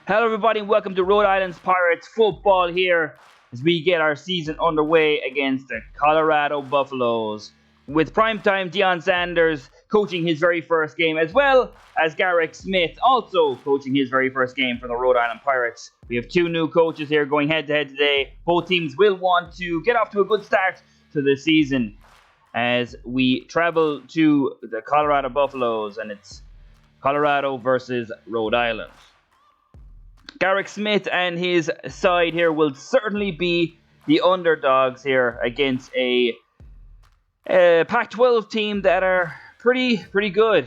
Hello everybody and welcome to Rhode Island's Pirates football here as we get our season underway against the Colorado Buffaloes. With primetime Deion Sanders coaching his very first game, as well as Garrick Smith also coaching his very first game for the Rhode Island Pirates. We have two new coaches here going head to head today. Both teams will want to get off to a good start to the season as we travel to the Colorado Buffaloes, and it's Colorado versus Rhode Island. Garrick Smith and his side here will certainly be the underdogs here against a Pac-12 team that are pretty good.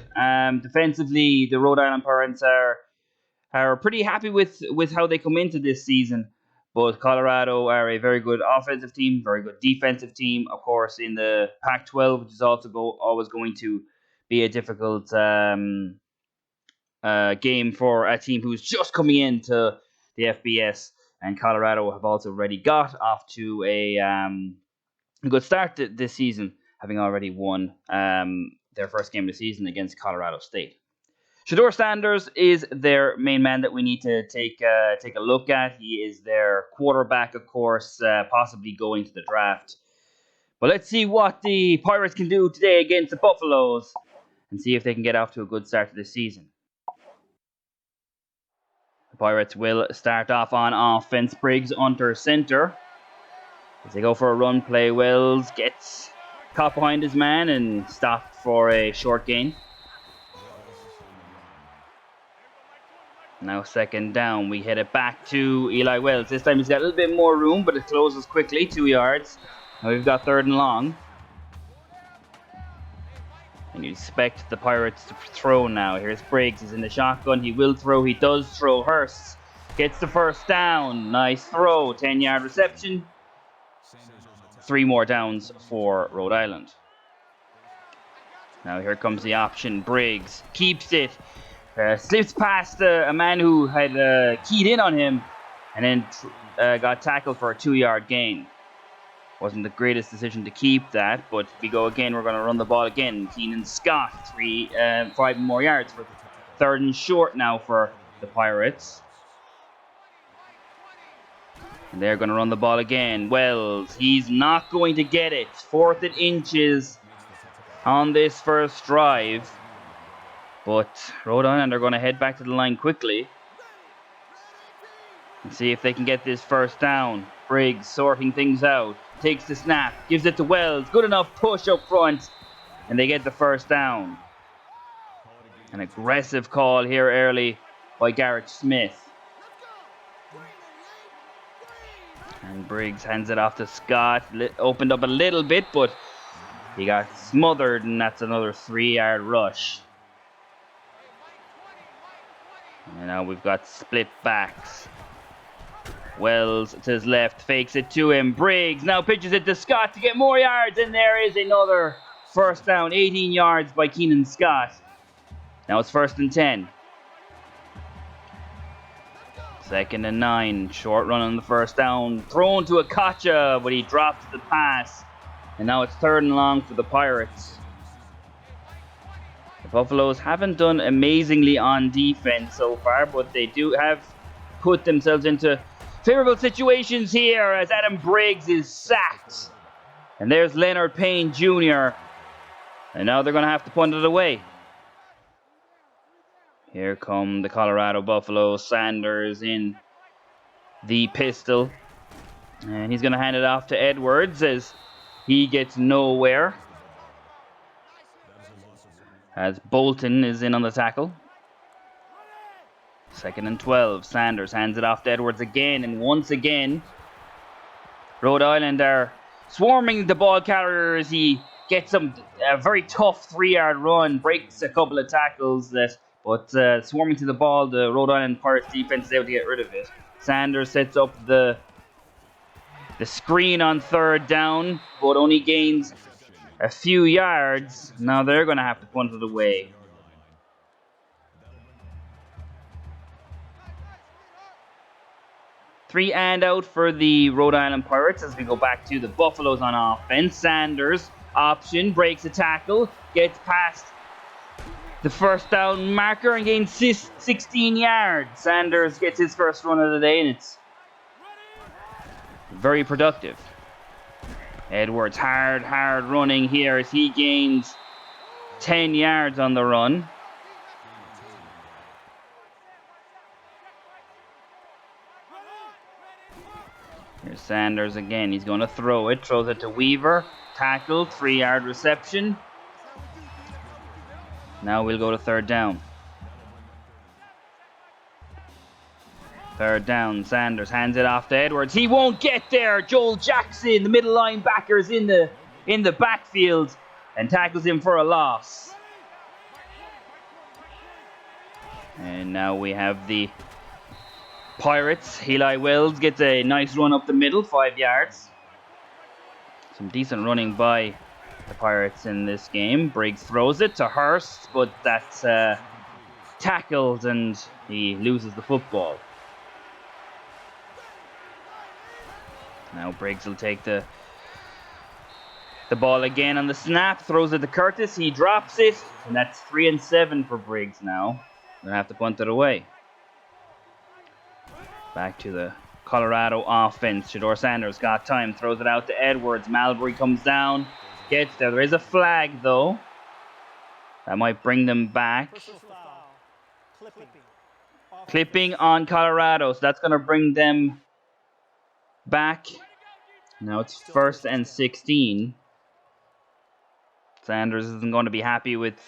Defensively, the Rhode Island Pirates are pretty happy with how they come into this season. But Colorado are a very good offensive team, very good defensive team. Of course, in the Pac-12, which is also always going to be a difficult game for a team who's just coming into the FBS, and Colorado have also already got off to a good start this season, having already won their first game of the season against Colorado State. Shedeur Sanders is their main man that we need to take a look at. He is their quarterback, of course, possibly going to the draft. But let's see what the Pirates can do today against the Buffaloes and see if they can get off to a good start to this season. The Pirates will start off on offense. Briggs under center. As they go for a run play, Wells gets caught behind his man and stopped for a short gain. Now second down. We hit it back to Eli Wells. This time he's got a little bit more room, but it closes quickly. 2 yards. Now we've got third and long. And you expect the Pirates to throw now. Here's Briggs. He's in the shotgun. He will throw. He does throw. Hurst gets the first down. Nice throw. 10-yard reception. 3 more downs for Rhode Island. Now here comes the option. Briggs keeps it. Slips past a man who had keyed in on him and then got tackled for a 2-yard gain. Wasn't the greatest decision to keep that, but if we go again, we're going to run the ball again. Keenan Scott, 5 more yards for third and short now for the Pirates. And they're going to run the ball again. Wells, he's not going to get it. 4th and inches on this first drive. But Rhode Island are going to head back to the line quickly and see if they can get this first down. Briggs sorting things out. Takes the snap. Gives it to Wells. Good enough push up front. And they get the first down. An aggressive call here early by Garrett Smith. And Briggs hands it off to Scott. Opened up a little bit, but he got smothered, and that's another 3-yard rush. And now we've got split backs. Wells to his left, fakes it to him. Briggs now pitches it to Scott to get more yards, and there is another first down. 18 yards by Keenan Scott. Now it's 1st and 10. 2nd and 9. Short run on the first down. Thrown to Akacha, but he drops the pass. And now it's 3rd and long for the Pirates. The Buffaloes haven't done amazingly on defense so far, but they do have put themselves into favorable situations here as Adam Briggs is sacked. And there's Leonard Payne Jr. And now they're going to have to punt it away. Here come the Colorado Buffaloes. Sanders in the pistol. And he's going to hand it off to Edwards as he gets nowhere. As Bolton is in on the tackle. 2nd and 12. Sanders hands it off to Edwards again. And once again, Rhode Island are swarming the ball carrier as he gets a very tough 3-yard run. Breaks a couple of tackles. But swarming to the ball, the Rhode Island Pirates defense is able to get rid of it. Sanders sets up the screen on 3rd down, but only gains a few yards. Now they're going to have to punt it away. Three and out for the Rhode Island Pirates as we go back to the Buffaloes on offense. Sanders, option, breaks a tackle, gets past the first down marker and gains 16 yards. Sanders gets his first run of the day, and it's very productive. Edwards hard running here as he gains 10 yards on the run. Here's Sanders again. He's going to throw it. Throws it to Weaver. Tackled. 3-yard reception. Now we'll go to third down. Third down. Sanders hands it off to Edwards. He won't get there. Joel Jackson, the middle linebacker, is in the backfield and tackles him for a loss. And now we have the Pirates. Eli Wells gets a nice run up the middle, 5 yards. Some decent running by the Pirates in this game. Briggs throws it to Hurst, but that's tackled and he loses the football. Now Briggs will take the ball again on the snap, throws it to Curtis, he drops it, and that's 3 and 7 for Briggs now. They'll have to punt it away. Back to the Colorado offense. Shedeur Sanders got time, throws it out to Edwards. Malbury comes down, gets there. There is a flag though. That might bring them back. Clipping on Colorado, so that's going to bring them back. Now it's 1st and 16. Sanders isn't going to be happy with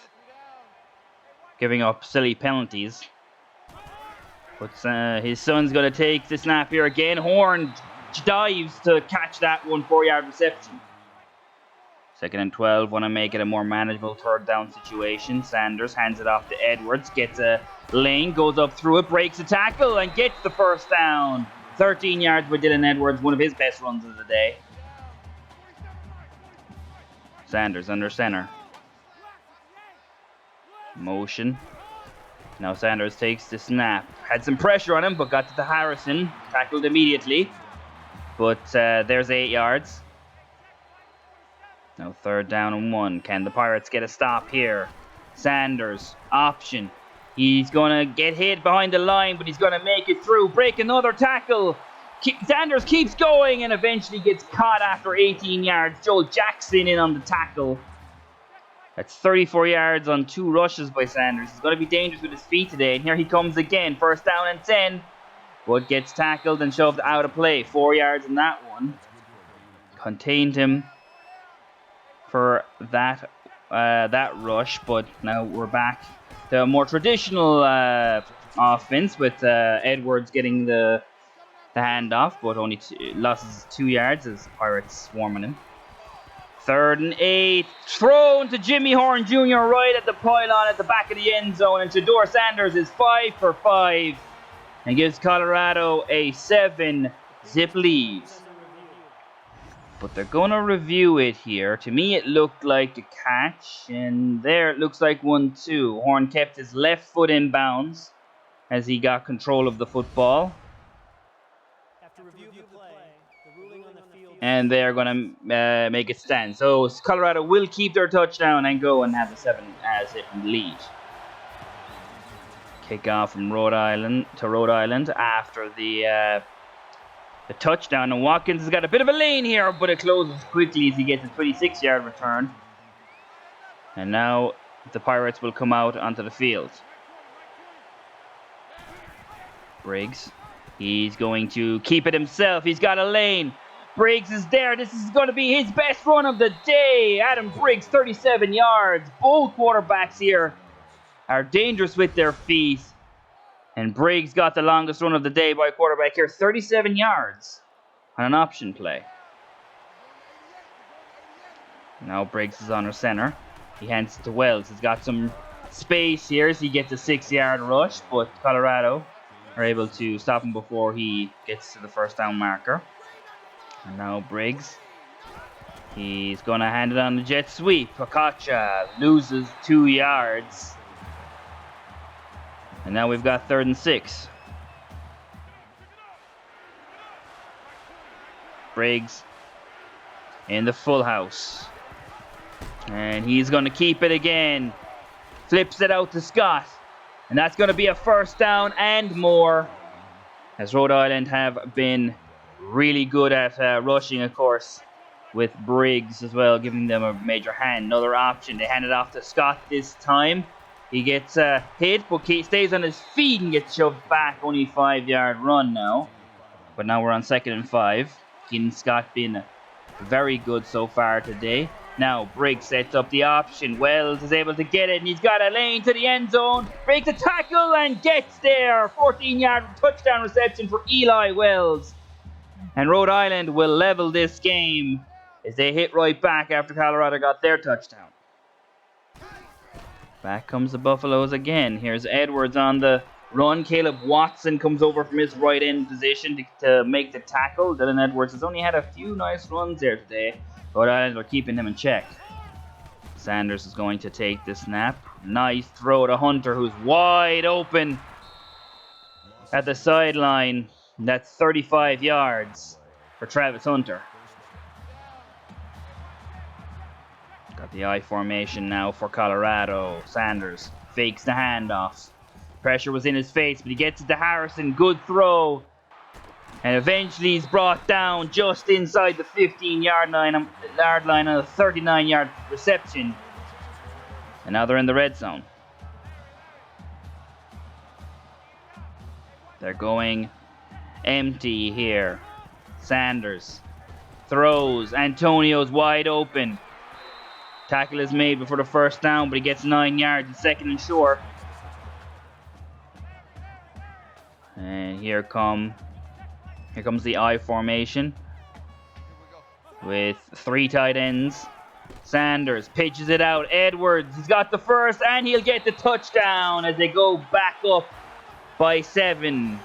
giving up silly penalties. But his son's going to take the snap here again. Horn dives to catch that one, 4-yard reception. 2nd and 12, want to make it a more manageable third down situation. Sanders hands it off to Edwards, gets a lane, goes up through it, breaks a tackle, and gets the first down. 13 yards by Dylan Edwards, one of his best runs of the day. Sanders under center. Motion. Now Sanders takes the snap. Had some pressure on him, but got to Harrison. Tackled immediately. But there's 8 yards. Now 3rd down and 1. Can the Pirates get a stop here? Sanders, option. He's going to get hit behind the line, but he's going to make it through. Break another tackle. Sanders keeps going and eventually gets caught after 18 yards. Joel Jackson in on the tackle. That's 34 yards on 2 rushes by Sanders. He's going to be dangerous with his feet today. And here he comes again. 1st down and 10. But gets tackled and shoved out of play. 4 yards in that one. Contained him for that rush. But now we're back to a more traditional offense with Edwards getting the handoff. But only losses 2 yards as the Pirates swarming him. 3rd and 8, thrown to Jimmy Horn Jr. right at the pylon at the back of the end zone, and Shedeur Sanders is 5 for 5 and gives Colorado a 7-zip lead. But they're going to review it here. To me, it looked like a catch, and there it looks like 1-2. Horn kept his left foot in bounds as he got control of the football. And they're going to make it stand. So Colorado will keep their touchdown and go and have a 7-zip lead. Kickoff from Rhode Island after the touchdown. And Watkins has got a bit of a lane here, but it closes quickly as he gets a 26-yard return. And now the Pirates will come out onto the field. Briggs, he's going to keep it himself. He's got a lane. Briggs is there. This is going to be his best run of the day. Adam Briggs, 37 yards. Both quarterbacks here are dangerous with their feet. And Briggs got the longest run of the day by a quarterback here. 37 yards on an option play. Now Briggs is under center. He hands it to Wells. He's got some space here as he gets a 6-yard rush. But Colorado are able to stop him before he gets to the first down marker. And now Briggs, he's going to hand it on the jet sweep. Pakacha loses 2 yards. And now we've got 3rd and 6. Briggs in the full house. And he's going to keep it again. Flips it out to Scott. And that's going to be a first down and more. As Rhode Island have been really good at rushing, of course, with Briggs as well, giving them a major hand. Another option. They hand it off to Scott this time. He gets hit, but stays on his feet and gets shoved back. Only 5-yard run now. But now we're on 2nd and 5. Keenan Scott being very good so far today. Now Briggs sets up the option. Wells is able to get it, and he's got a lane to the end zone. Breaks a tackle and gets there. 14-yard touchdown reception for Eli Wells. And Rhode Island will level this game as they hit right back after Colorado got their touchdown. Back comes the Buffaloes again. Here's Edwards on the run. Caleb Watson comes over from his right end position to make the tackle. Dylan Edwards has only had a few nice runs there today. Rhode Island are keeping him in check. Sanders is going to take the snap. Nice throw to Hunter, who's wide open at the sideline. That's 35 yards for Travis Hunter. Got the I formation now for Colorado. Sanders fakes the handoff. Pressure was in his face, but he gets it to Harrison. Good throw. And eventually he's brought down just inside the 15-yard line on a 39-yard reception. And now they're in the red zone. They're going empty here. Sanders throws. Antonio's wide open. Tackle is made before the first down, but he gets 9 yards in 2nd and short. And here comes the I formation with 3 tight ends. Sanders pitches it out. Edwards, he's got the first, and he'll get the touchdown as they go back up by 7.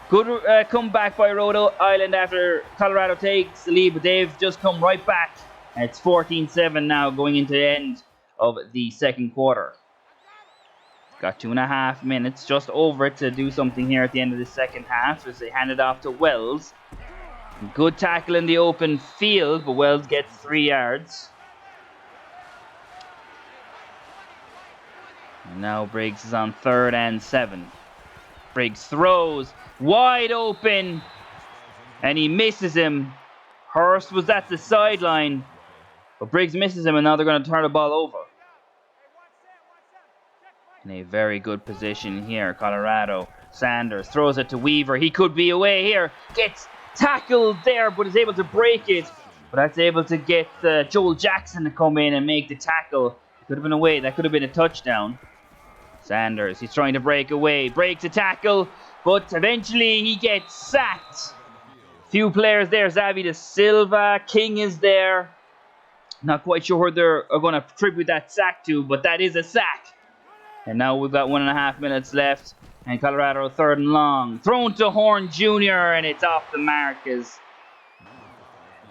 Good comeback by Rhode Island after Colorado takes the lead, but they've just come right back. And it's 14-7 now going into the end of the second quarter. Got 2.5 minutes just over it to do something here at the end of the second half as they hand it off to Wells. Good tackle in the open field, but Wells gets 3 yards. And now Briggs is on 3rd and 7. Briggs throws wide open and he misses him. Hurst was at the sideline, but Briggs misses him, and now they're going to turn the ball over. In a very good position here, Colorado. Sanders throws it to Weaver. He could be away here. Gets tackled there, but is able to break it. But that's able to get Joel Jackson to come in and make the tackle. Could have been away. That could have been a touchdown. Sanders, he's trying to break away. Breaks a tackle, but eventually he gets sacked. Few players there. Xavi De Silva. King is there. Not quite sure who they're going to attribute that sack to, but that is a sack. And now we've got 1.5 minutes left. And Colorado 3rd and long. Thrown to Horn Jr. and it's off the mark as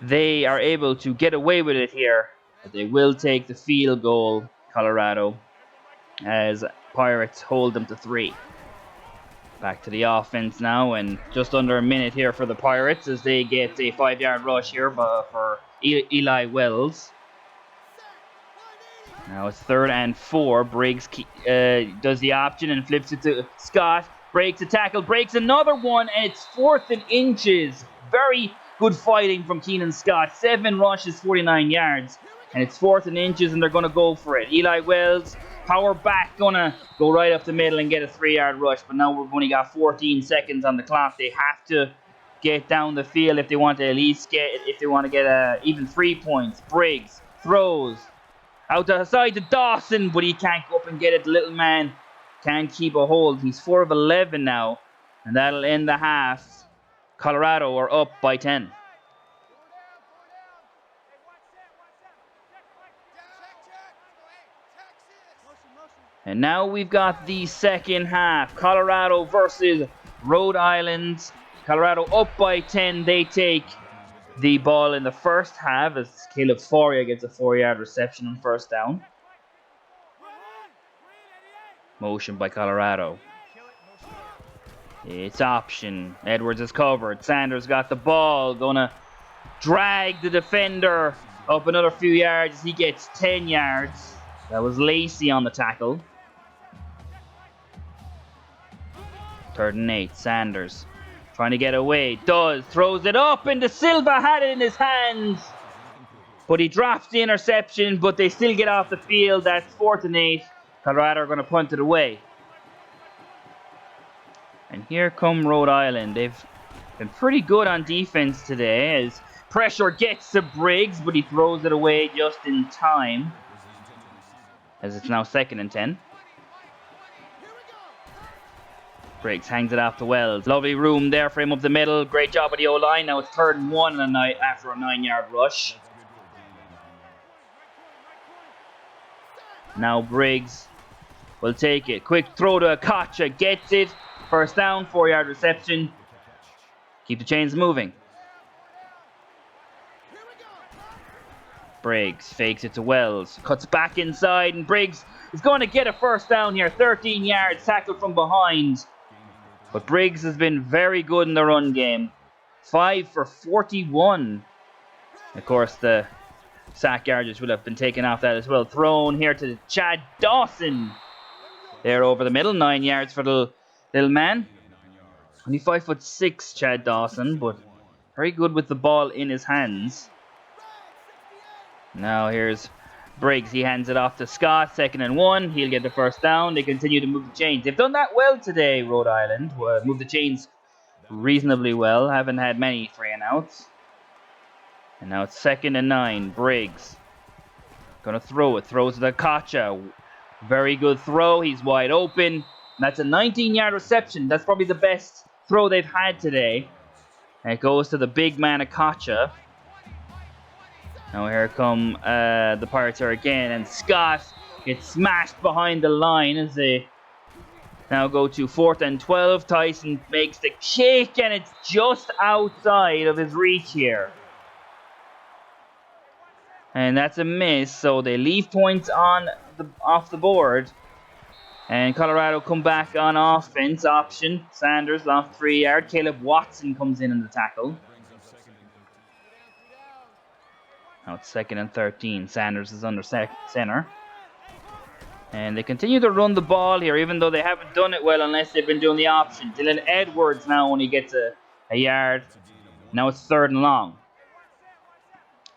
they are able to get away with it here. But they will take the field goal, Colorado, as Pirates hold them to 3. Back to the offense now, and just under a minute here for the Pirates as they get a 5-yard rush here for Eli Wells. Now it's 3rd and 4. Briggs does the option and flips it to Scott. Breaks a tackle, breaks another one, and it's 4th and inches. Very good fighting from Keenan Scott. 7 rushes, 49 yards. And it's 4th and inches, and they're going to go for it. Eli Wells, power back, going to go right up the middle and get a 3-yard rush. But now we've only got 14 seconds on the clock. They have to get down the field if they want to at least get even 3 points. Briggs throws out to the side to Dawson, but he can't go up and get it. The little man can't keep a hold. He's 4 of 11 now, and that'll end the half. Colorado are up by 10. And now we've got the second half. Colorado versus Rhode Island. Colorado up by 10. They take the ball in the first half as Caleb Foria gets a 4-yard reception on first down. Motion by Colorado. It's option. Edwards is covered. Sanders got the ball. Gonna drag the defender up another few yards. He gets 10 yards. That was Lacey on the tackle. 3rd and 8. Sanders trying to get away. Throws it up, and De Silva had it in his hands. But he drops the interception, but they still get off the field. That's 4th and 8. Colorado are going to punt it away. And here come Rhode Island. They've been pretty good on defense today as pressure gets to Briggs, but he throws it away just in time. As it's now 2nd and 10. Briggs hangs it off to Wells. Lovely room there for him up the middle. Great job with the O-line. Now it's 3rd and 1 after a 9-yard rush. Now Briggs will take it. Quick throw to Akacha. Gets it. 1st down. 4-yard reception. Keep the chains moving. Briggs fakes it to Wells. Cuts back inside, and Briggs is going to get a 1st down here. 13 yards, tackled from behind. But Briggs has been very good in the run game. 5 for 41. Of course, the sack yardage will have been taken off that as well. Thrown here to Chad Dawson. There over the middle. 9 yards for the little man. Only 5'6", Chad Dawson, but very good with the ball in his hands. Now here's Briggs. He hands it off to Scott. 2nd and 1. He'll get the 1st down. They continue to move the chains. They've done that well today, Rhode Island. Move the chains reasonably well. Haven't had many 3-and-outs. And now it's 2nd and 9. Briggs gonna throw it. Throws to Akacha. Very good throw. He's wide open. That's a 19-yard reception. That's probably the best throw they've had today. And it goes to the big man Akacha. Now here come the Pirates here again, and Scott gets smashed behind the line as they now go to 4th and 12. Tyson makes the kick, and it's just outside of his reach here. And that's a miss, so they leave points off the board. And Colorado come back on offense option. Sanders off 3 yard. Caleb Watson comes in the tackle. Now it's 2nd and 13. Sanders is under center. And they continue to run the ball here, even though they haven't done it well unless they've been doing the option. Dylan Edwards now only gets a yard. Now it's 3rd and long.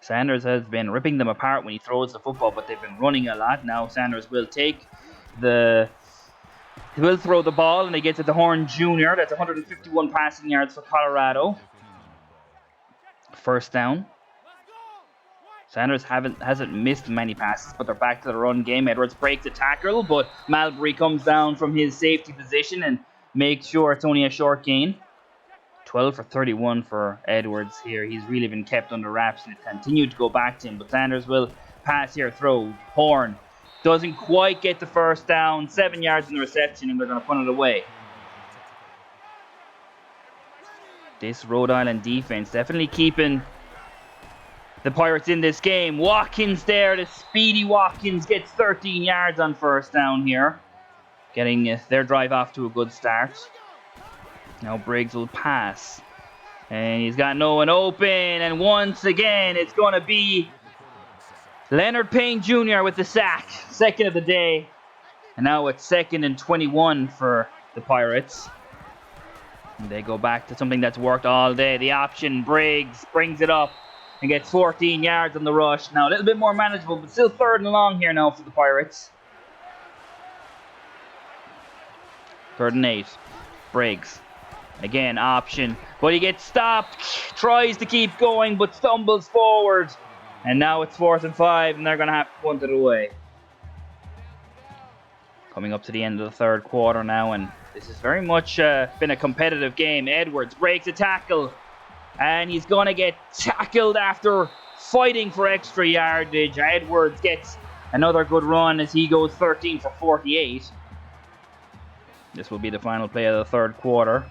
Sanders has been ripping them apart when he throws the football, but they've been running a lot. Now Sanders will he will throw the ball, and they get to the Horn Jr. That's 151 passing yards for Colorado. 1st down. Sanders hasn't missed many passes, but they're back to the run game. Edwards breaks the tackle, but Malbury comes down from his safety position and makes sure it's only a short gain. 12 for 31 for Edwards here. He's really been kept under wraps, and it continued to go back to him. But Sanders will pass here, throw. Horn doesn't quite get the 1st down. 7 yards in the reception, and they're going to punt it away. This Rhode Island defense definitely keeping the Pirates in this game. Watkins there, the speedy Watkins gets 13 yards on 1st down here, getting their drive off to a good start. Now Briggs will pass, and he's got no one open, and once again it's going to be Leonard Payne Jr. with the sack, 2nd of the day. And now it's 2nd and 21 for the Pirates. And they go back to something that's worked all day. The option. Briggs brings it up and gets 14 yards on the rush. Now a little bit more manageable, but still 3rd and long here now for the Pirates. 3rd and 8. Briggs. Again, option. But he gets stopped. Tries to keep going, but stumbles forward. And now it's 4th and 5, and they're going to have to punt it away. Coming up to the end of the 3rd quarter now, and this has very much been a competitive game. Edwards breaks a tackle, and he's going to get tackled after fighting for extra yardage. Edwards gets another good run as he goes 13 for 48. This will be the final play of the 3rd quarter.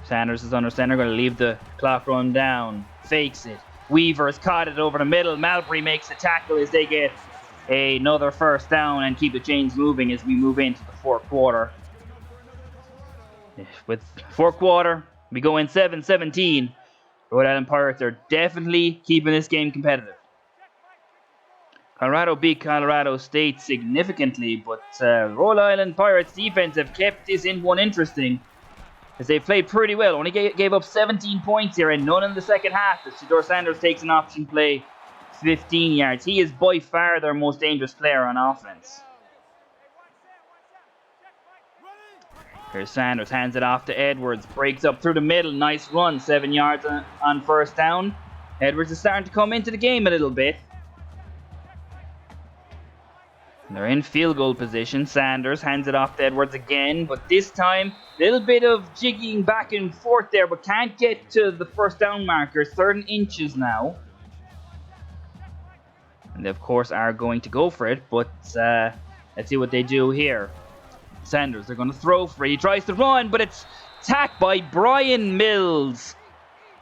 Sanders is under center, going to leave the clock run down. Fakes it. Weaver has caught it over the middle. Malbury makes the tackle as they get another 1st down and keep the chains moving as we move into the 4th quarter. With 4th quarter, we go in 7-17. Rhode Island Pirates are definitely keeping this game competitive. Colorado beat Colorado State significantly, but Rhode Island Pirates defense have kept this one interesting as they played pretty well. Only gave up 17 points here and none in the second half as Deion Sanders takes an option play 15 yards. He is by far their most dangerous player on offense. Here's Sanders, hands it off to Edwards, breaks up through the middle, nice run, 7 yards on first down. Edwards is starting to come into the game a little bit. They're in field goal position. Sanders hands it off to Edwards again, but this time, a little bit of jigging back and forth there, but can't get to the first down marker. 3rd and inches now. And they, of course, are going to go for it, but let's see what they do here. Sanders, they're going to throw for it. He tries to run, but it's tacked by Brian Mills.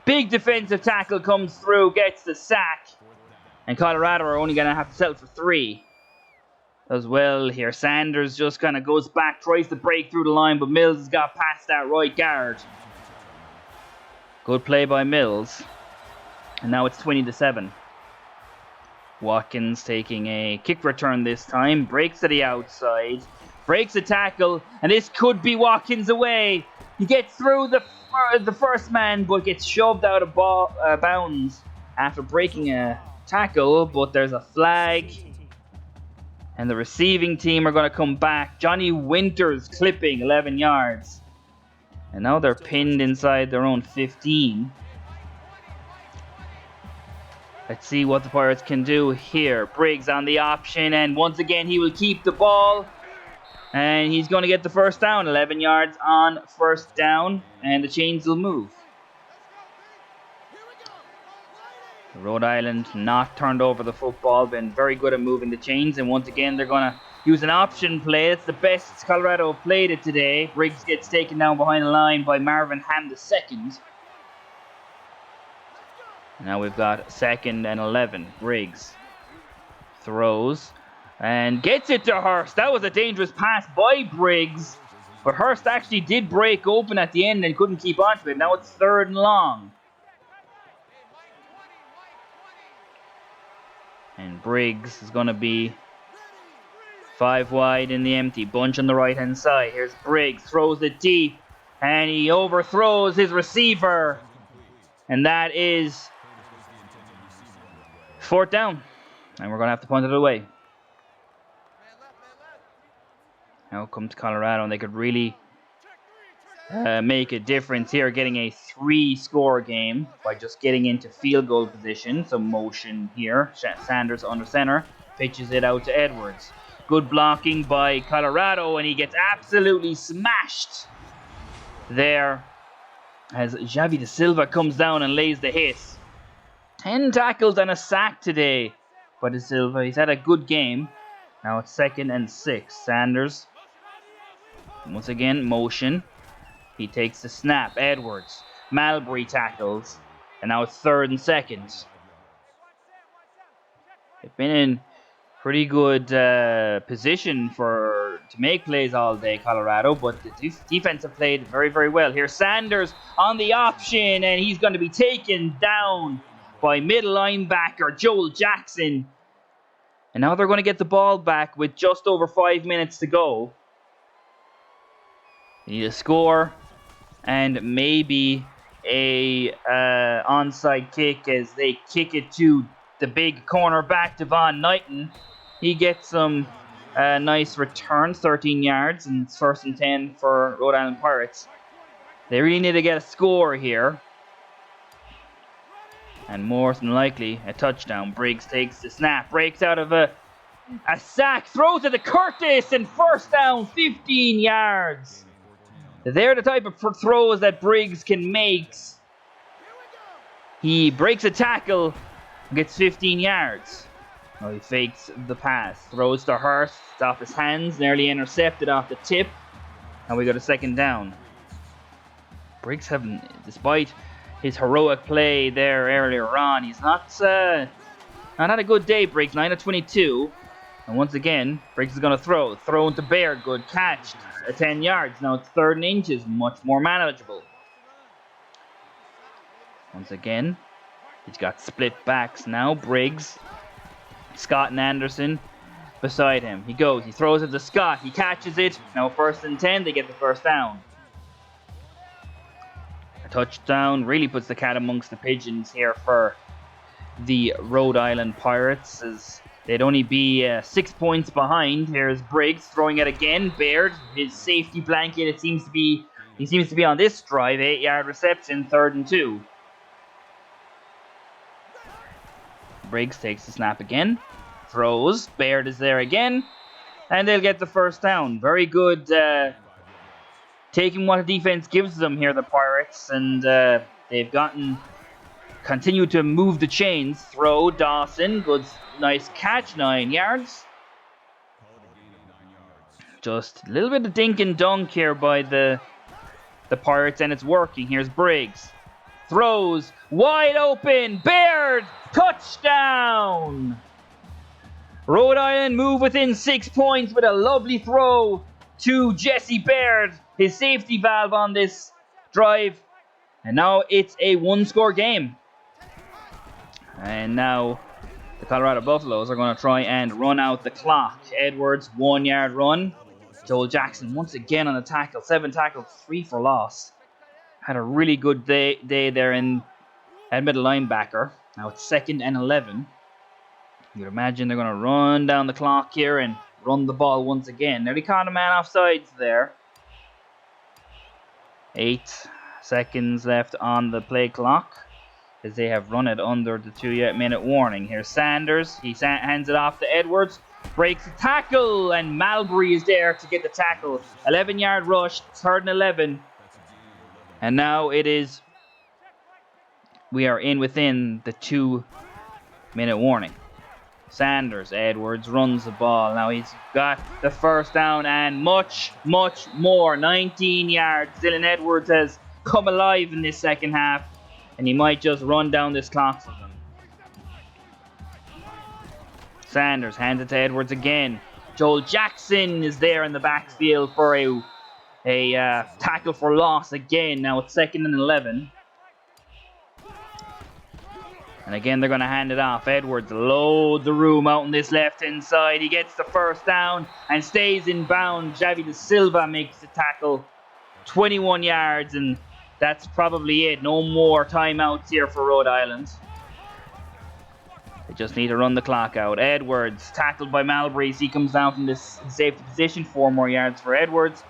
Big defensive tackle comes through, gets the sack. And Colorado are only going to have to settle for 3. As well here. Sanders just kind of goes back, tries to break through the line, but Mills has got past that right guard. Good play by Mills. And now it's 20-7. Watkins taking a kick return this time. Breaks to the outside. Breaks a tackle. And this could be Watkins away. He gets through the first man, but gets shoved out of bounds after breaking a tackle. But there's a flag. And the receiving team are going to come back. Johnny Winters clipping 11 yards. And now they're pinned inside their own 15. Let's see what the Pirates can do here. Briggs on the option. And once again, he will keep the ball. And he's going to get the first down. 11 yards on first down. And the chains will move. Rhode Island not turned over the football, been very good at moving the chains, and once again they're going to use an option play. It's the best Colorado have played it today. Briggs gets taken down behind the line by Marvin Ham II. Now we've got 2nd and 11. Briggs throws and gets it to Hurst. That was a dangerous pass by Briggs, but Hurst actually did break open at the end and couldn't keep on to it. Now it's 3rd and long. And Briggs is going to be 5 wide in the empty. Bunch on the right-hand side. Here's Briggs. Throws it deep. And he overthrows his receiver. And that is 4th down. And we're going to have to punt it away. Now comes Colorado. And they could really make a difference here, getting a 3-score game by just getting into field goal position. Some motion here. Sanders under center, pitches it out to Edwards. Good blocking by Colorado, and he gets absolutely smashed there as Javi De Silva comes down and lays the hit. 10 tackles and a sack today by De Silva. He's had a good game. Now it's 2nd and 6. Sanders, once again, motion. He takes the snap. Edwards. Malbury tackles. And now it's 3rd and 2nd. They've been in pretty good position to make plays all day, Colorado. But the defense have played very, very well. Here's Sanders on the option. And he's going to be taken down by middle linebacker Joel Jackson. And now they're going to get the ball back with just over 5 minutes to go. They need a score. And maybe a onside kick as they kick it to the big cornerback, Devon Knighton. He gets some nice return, 13 yards, and it's 1st and 10 for Rhode Island Pirates. They really need to get a score here. And more than likely, a touchdown. Briggs takes the snap, breaks out of a sack, throws it to Curtis, and 1st down, 15 yards. They're the type of throws that Briggs can make. He breaks a tackle, gets 15 yards. Well, he fakes the pass, throws to Hurst, it's off his hands, nearly intercepted off the tip, and we got a 2nd down. Briggs haven't, despite his heroic play there earlier on, he's not had a good day. Briggs 9 of 22. And once again, Briggs is going to throw into Baird, good catch, 10 yards. Now it's 3rd and inches, much more manageable. Once again, he's got split backs now. Briggs Scott and Anderson beside him. He goes, he throws it to Scott, he catches it. Now 1st and 10, they get the first down. A touchdown really puts the cat amongst the pigeons here for the Rhode Island Pirates, as they'd only be 6 points behind. Here's Briggs throwing it again. Baird, his safety blanket, he seems to be on this drive. 8-yard reception, 3rd and 2. Briggs takes the snap again, throws. Baird is there again, and they'll get the first down. Very good, taking what the defense gives them here, the Pirates, and they've continued to move the chains. Throw, Dawson, good, nice catch, 9 yards. Just a little bit of dink and dunk here by the Pirates, and it's working. Here's Briggs. Throws, wide open, Baird, touchdown! Rhode Island move within 6 points with a lovely throw to Jesse Baird, his safety valve on this drive. And now it's a 1-score game. And now the Colorado Buffaloes are going to try and run out the clock. Edwards, 1-yard run. Joel Jackson once again on the tackle. 7 tackles, 3 for loss. Had a really good day there at middle linebacker. Now it's 2nd and 11. You'd imagine they're going to run down the clock here and run the ball once again. Nearly caught a man offsides there. 8 seconds left on the play clock, as they have run it under the 2-minute warning. Here's Sanders. He hands it off to Edwards. Breaks the tackle, and Malbury is there to get the tackle. 11-yard rush, 3rd and 11. And now we are within the 2-minute warning. Sanders, Edwards runs the ball. Now he's got the first down and much, much more. 19 yards. Dylan Edwards has come alive in this second half, and he might just run down this clock for them. Sanders hands it to Edwards again. Joel Jackson is there in the backfield for a tackle for loss again. Now it's 2nd and 11. And again, they're going to hand it off. Edwards loads the room out on this left-hand side. He gets the first down and stays in bounds. Javi De Silva makes the tackle. 21 yards, and that's probably it. No more timeouts here for Rhode Island. They just need to run the clock out. Edwards, tackled by Malbury. He comes down from this safety position. 4 more yards for Edwards,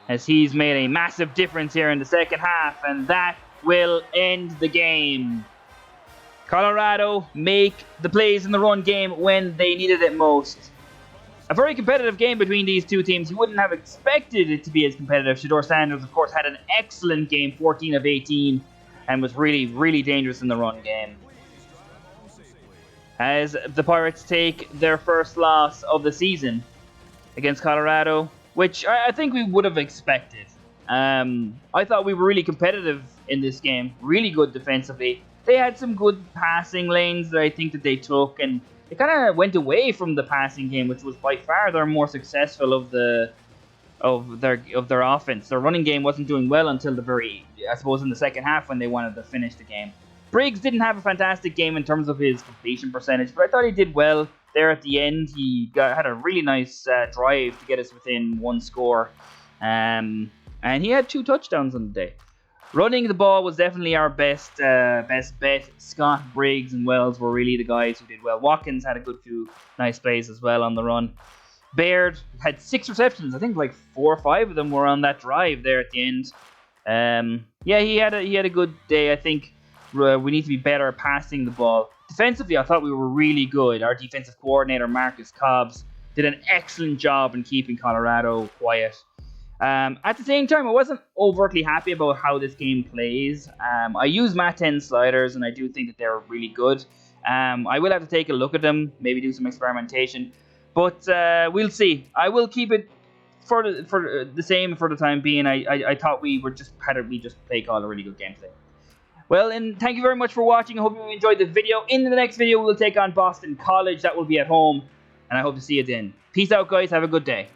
as he's made a massive difference here in the second half, and that will end the game. Colorado make the plays in the run game when they needed it most. A very competitive game between these two teams. You wouldn't have expected it to be as competitive. Shedeur Sanders, of course, had an excellent game, 14 of 18, and was really, really dangerous in the run game. As the Pirates take their first loss of the season against Colorado, which I think we would have expected. I thought we were really competitive in this game, really good defensively. They had some good passing lanes that I think that they took, and they kind of went away from the passing game, which was by far their more successful of their offense. Their running game wasn't doing well until in the second half, when they wanted to finish the game. Briggs didn't have a fantastic game in terms of his completion percentage, but I thought he did well there at the end. He had a really nice drive to get us within 1 score, and he had 2 touchdowns on the day. Running the ball was definitely our best bet. Scott, Briggs, and Wells were really the guys who did well. Watkins had a good few nice plays as well on the run. Baird had 6 receptions. I think like 4 or 5 of them were on that drive there at the end. He had a good day. I think we need to be better at passing the ball. Defensively, I thought we were really good. Our defensive coordinator, Marcus Cobbs, did an excellent job in keeping Colorado quiet. At the same time, I wasn't overtly happy about how this game plays. I use Mat 10 sliders, and I do think that they're really good. I will have to take a look at them, maybe do some experimentation, but we'll see. I will keep it for the same for the time being. I thought we just played a really good game today. Well, and thank you very much for watching. I hope you enjoyed the video. In the next video, we'll take on Boston College. That will be at home, and I hope to see you then. Peace out, guys. Have a good day.